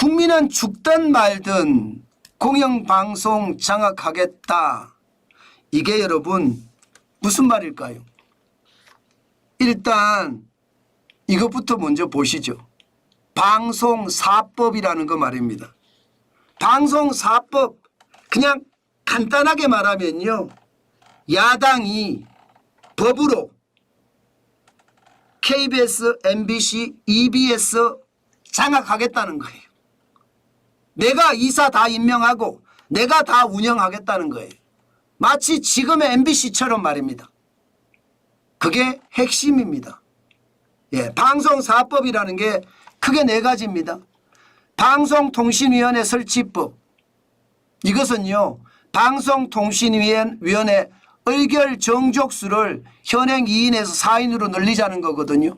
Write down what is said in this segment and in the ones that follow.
국민은 죽든 말든 공영방송 장악하겠다. 이게 여러분 무슨 말일까요? 일단 이것부터 먼저 보시죠. 방송사법이라는 거 말입니다. 방송사법 그냥 간단하게 말하면요. 야당이 법으로 KBS, MBC, EBS 장악하겠다는 거예요. 내가 이사 다 임명하고 내가 다 운영하겠다는 거예요. 마치 지금의 MBC처럼 말입니다. 그게 핵심입니다. 예, 방송사법이라는 게 크게 네 가지입니다. 방송통신위원회 설치법. 이것은요. 방송통신위원회 의결 정족수를 현행 2인에서 4인으로 늘리자는 거거든요.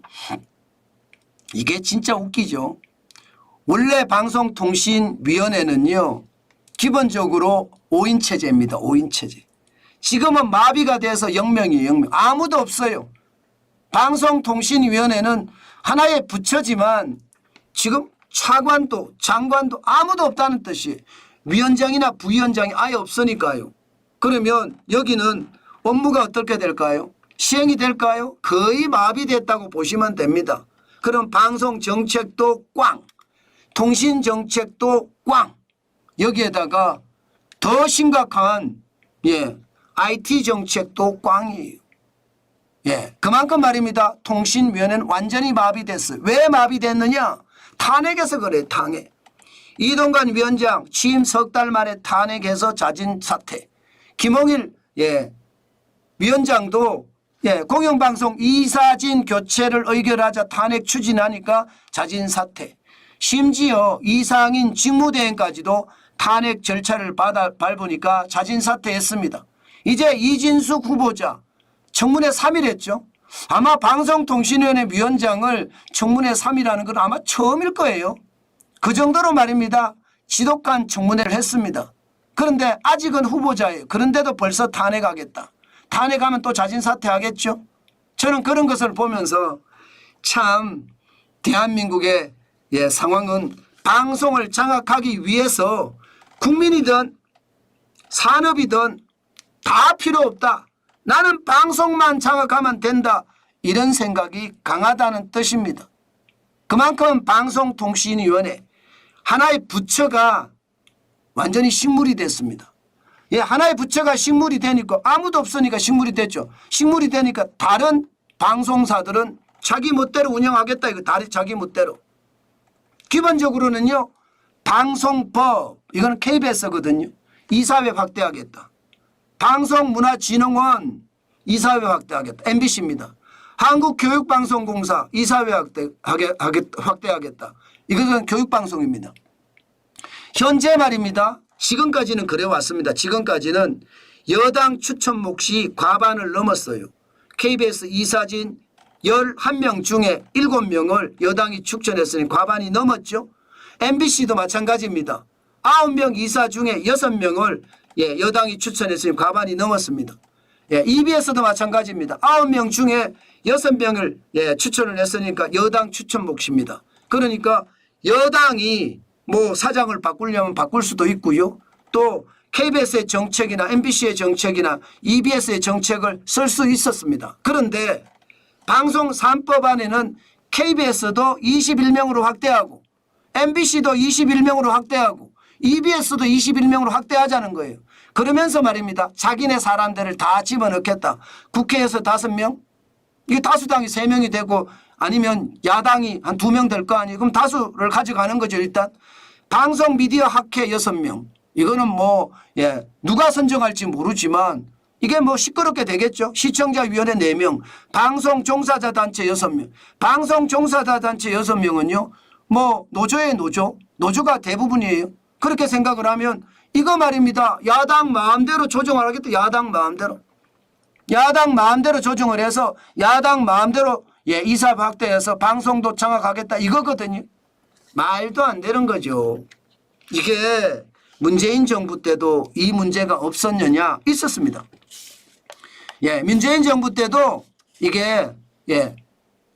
이게 진짜 웃기죠. 원래 방송통신위원회는요. 기본적으로 5인 체제입니다. 5인 체제. 지금은 마비가 돼서 0명이에요. 0명. 아무도 없어요. 방송통신위원회는 하나의 부처지만 지금 차관도 장관도 아무도 없다는 뜻이에요. 위원장이나 부위원장이 아예 없으니까요. 그러면 여기는 업무가 어떻게 될까요? 시행이 될까요? 거의 마비됐다고 보시면 됩니다. 그럼 방송정책도 꽝, 통신정책도 꽝, 여기에다가 더 심각한 IT정책도 꽝이에요. 예, 그만큼 말입니다. 통신위원회는 완전히 마비됐어요. 왜 마비됐느냐? 탄핵해서 그래요. 탄핵. 이동관 위원장 취임 석 달 만에 탄핵해서 자진 사퇴. 김홍일 위원장도 공영방송 이사진 교체를 의결하자 탄핵 추진하니까 자진 사퇴. 심지어 이상인 직무대행까지도 탄핵 절차를 밟으니까 자진 사퇴했습니다. 이제 이진숙 후보자 청문회 3일 했죠. 아마 방송통신위원회 위원장을 청문회 3일하는 건 아마 처음일 거예요. 그 정도로 말입니다. 지독한 청문회를 했습니다. 그런데 아직은 후보자예요. 그런데도 벌써 탄핵하겠다. 탄핵하면 또 자진 사퇴하겠죠. 저는 그런 것을 보면서 참 대한민국의 상황은 방송을 장악하기 위해서 국민이든 산업이든 다 필요 없다. 나는 방송만 장악하면 된다. 이런 생각이 강하다는 뜻입니다. 그만큼 방송통신위원회 하나의 부처가 완전히 식물이 됐습니다. 하나의 부처가 식물이 되니까 아무도 없으니까 식물이 됐죠. 식물이 되니까 다른 방송사들은 자기 멋대로 운영하겠다. 이거 다 자기 멋대로. 기본적으로는요. 방송법 이거는 KBS거든요. 이사회 확대하겠다. 방송문화진흥원 이사회 확대하겠다. MBC입니다. 한국교육방송공사 이사회 확대하겠다. 이것은 교육방송입니다. 현재 말입니다. 지금까지는 그래 왔습니다. 지금까지는 여당 추천 몫이 과반을 넘었어요. KBS 이사진 11명 중에 7명을 여당이 추천했으니 과반이 넘었죠. MBC도 마찬가지입니다. 9명 이사 중에 6명을 여당이 추천했으니 과반이 넘었습니다. EBS도 마찬가지입니다. 9명 중에 6명을 추천을 했으니까 여당 추천 몫입니다. 그러니까 여당이 뭐 사장을 바꾸려면 바꿀 수도 있고요. 또 KBS의 정책이나 MBC의 정책이나 EBS의 정책을 쓸 수 있었습니다. 그런데 방송 3법 안에는 KBS도 21명으로 확대하고 MBC도 21명으로 확대하고 EBS도 21명으로 확대하자는 거예요. 그러면서 말입니다. 자기네 사람들을 다 집어넣겠다. 국회에서 5명? 이게 다수당이 3명이 되고 아니면 야당이 한 2명 될 거 아니에요. 그럼 다수를 가져가는 거죠. 일단 방송 미디어 학회 6명. 이거는 뭐 누가 선정할지 모르지만 이게 뭐 시끄럽게 되겠죠. 시청자위원회 4명. 방송 종사자 단체 6명. 방송 종사자 단체 6명은요. 뭐 노조의 노조. 노조가 대부분이에요. 그렇게 생각을 하면 이거 말입니다. 야당 마음대로 조정을 하겠다. 야당 마음대로. 야당 마음대로 조정을 해서 야당 마음대로 이사 확대해서 방송도 장악하겠다. 이거거든요. 말도 안 되는 거죠. 이게 문재인 정부 때도 이 문제가 없었느냐? 있었습니다. 문재인 정부 때도 이게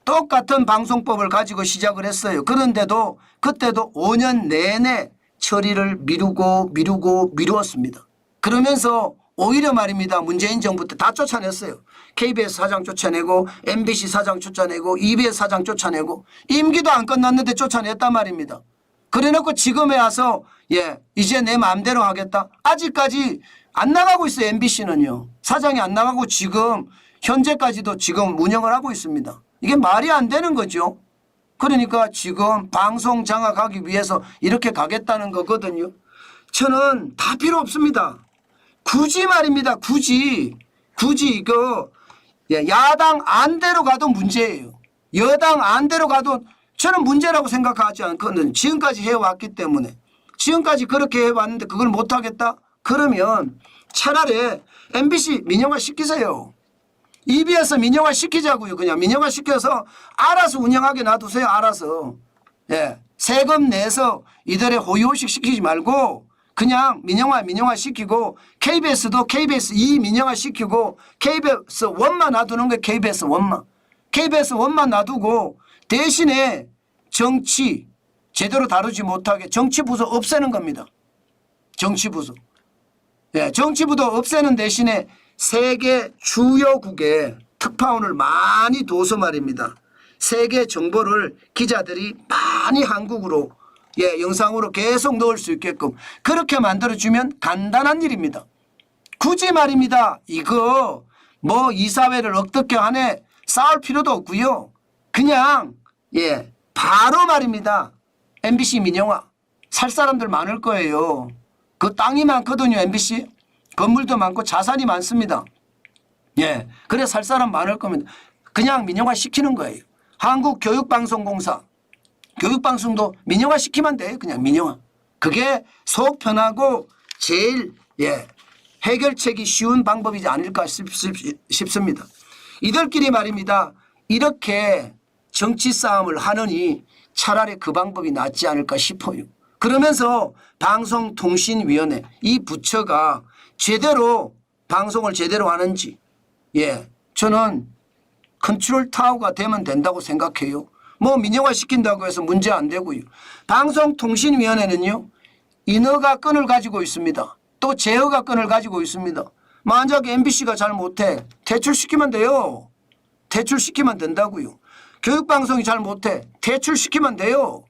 똑같은 방송법을 가지고 시작을 했어요. 그런데도 그때도 5년 내내 처리를 미루었습니다. 그러면서 오히려 말입니다. 문재인 정부 때 다 쫓아냈어요. KBS 사장 쫓아내고 MBC 사장 쫓아내고 EBS 사장 쫓아내고 임기도 안 끝났는데 쫓아냈단 말입니다. 그래놓고 지금에 와서 이제 내 마음대로 하겠다. 아직까지 안 나가고 있어요. MBC는요. 사장이 안 나가고 지금 현재까지도 지금 운영을 하고 있습니다. 이게 말이 안 되는 거죠. 그러니까 지금 방송 장악하기 위해서 이렇게 가겠다는 거거든요. 저는 다 필요 없습니다. 굳이 말입니다. 굳이 이거 야당 안대로 가도 문제예요. 여당 안대로 가도 저는 문제라고 생각하지 않거든요. 지금까지 해왔기 때문에. 지금까지 그렇게 해왔는데 그걸 못하겠다? 그러면 차라리 MBC 민영화 시키세요. EBS 민영화 시키자고요. 그냥 민영화 시켜서 알아서 운영하게 놔두세요. 알아서. 세금 내서 이들의 호의호식 시키지 말고 그냥 민영화 시키고 KBS도 KBS 2 민영화 시키고 KBS 1만 놔두는 거예요. KBS 1만. KBS 1만 놔두고 대신에 정치 제대로 다루지 못하게 정치부서 없애는 겁니다. 정치부서. 정치부도 없애는 대신에 세계 주요국에 특파원을 많이 둬서 말입니다. 세계 정보를 기자들이 많이 한국으로 영상으로 계속 넣을 수 있게끔 그렇게 만들어주면 간단한 일입니다. 굳이 말입니다. 이거 뭐 이사회를 어떻게 하네 싸울 필요도 없고요. 그냥 바로 말입니다. MBC 민영화 살 사람들 많을 거예요. 그 땅이 많거든요. MBC 건물도 많고 자산이 많습니다. 그래 살 사람 많을 겁니다. 그냥 민영화 시키는 거예요. 한국교육방송공사 교육방송도 민영화 시키면 돼요. 그냥 민영화. 그게 속 편하고 제일 해결책이 쉬운 방법이지 않을까 싶습니다. 이들끼리 말입니다. 이렇게 정치 싸움을 하느니 차라리 그 방법이 낫지 않을까 싶어요. 그러면서 방송통신위원회 이 부처가 제대로 방송을 제대로 하는지 저는 컨트롤 타워가 되면 된다고 생각해요. 뭐 민영화 시킨다고 해서 문제 안 되고요. 방송통신위원회는요. 인허가 건을 가지고 있습니다. 또 제허가 건을 가지고 있습니다. 만약 MBC가 잘 못해 퇴출시키면 돼요. 퇴출시키면 된다고요. 교육방송이 잘 못해 퇴출시키면 돼요.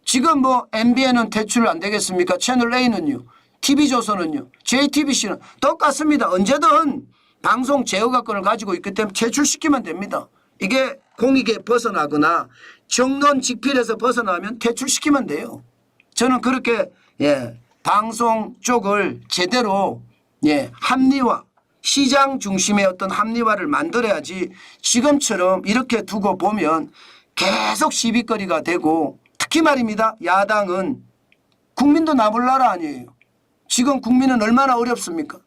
지금 뭐 MBN은 퇴출 안 되겠습니까? 채널A는요. TV조선은요. JTBC는 똑같습니다. 언제든 방송 제어가건을 가지고 있기 때문에 퇴출시키면 됩니다. 이게 공익에 벗어나거나 정론 직필에서 벗어나면 퇴출시키면 돼요. 저는 그렇게 방송 쪽을 제대로 합리화 시장 중심의 어떤 합리화를 만들어야지 지금처럼 이렇게 두고 보면 계속 시비거리가 되고 특히 말입니다. 야당은 국민도 나몰 나라 아니에요. 지금 국민은 얼마나 어렵습니까?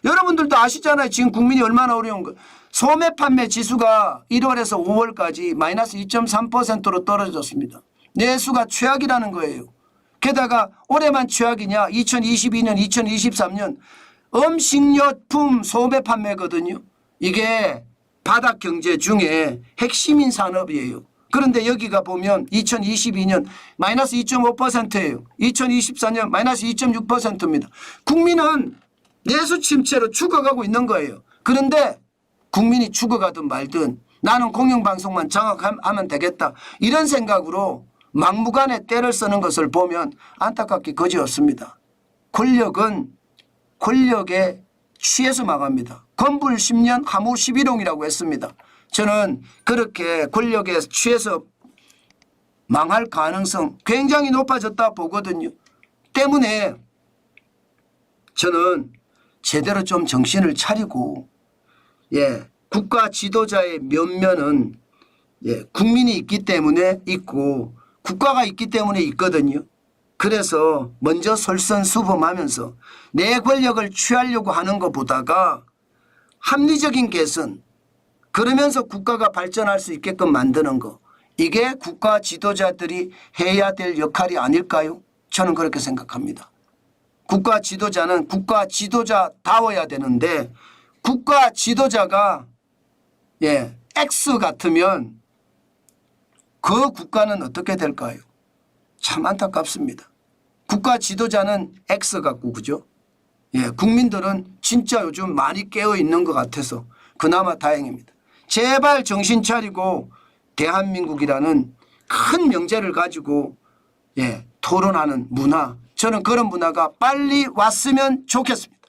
여러분들도 아시잖아요. 지금 국민이 얼마나 어려운 거. 소매 판매 지수가 1월에서 5월까지 마이너스 2.3%로 떨어졌습니다. 내수가 최악이라는 거예요. 게다가 올해만 최악이냐 2022년 2023년 음식료품 소매 판매거든요. 이게 바닥 경제 중에 핵심인 산업이에요. 그런데 여기가 보면 2022년 마이너스 2.5%예요. 2024년 마이너스 2.6%입니다. 국민은 내수 침체로 죽어가고 있는 거예요. 그런데 국민이 죽어가든 말든 나는 공영방송만 장악하면 되겠다. 이런 생각으로 막무가내 때를 쓰는 것을 보면 안타깝게 거지없습니다. 권력은 권력에 취해서 망합니다. 건불 10년 하무 11홍이라고 했습니다. 저는 그렇게 권력에 취해서 망할 가능성 굉장히 높아졌다 보거든요. 때문에 저는 제대로 좀 정신을 차리고 국가 지도자의 면면은 국민이 있기 때문에 있고 국가가 있기 때문에 있거든요. 그래서 먼저 솔선수범하면서 내 권력을 취하려고 하는 것보다가 합리적인 개선 그러면서 국가가 발전할 수 있게끔 만드는 거 이게 국가 지도자들이 해야 될 역할이 아닐까요? 저는 그렇게 생각합니다. 국가 지도자는 국가 지도자다워야 되는데 국가 지도자가 X 같으면 그 국가는 어떻게 될까요? 참 안타깝습니다. 국가 지도자는 X 같고 그죠? 예, 국민들은 진짜 요즘 많이 깨어 있는 것 같아서 그나마 다행입니다. 제발 정신 차리고 대한민국이라는 큰 명제를 가지고 예, 토론하는 문화, 저는 그런 문화가 빨리 왔으면 좋겠습니다.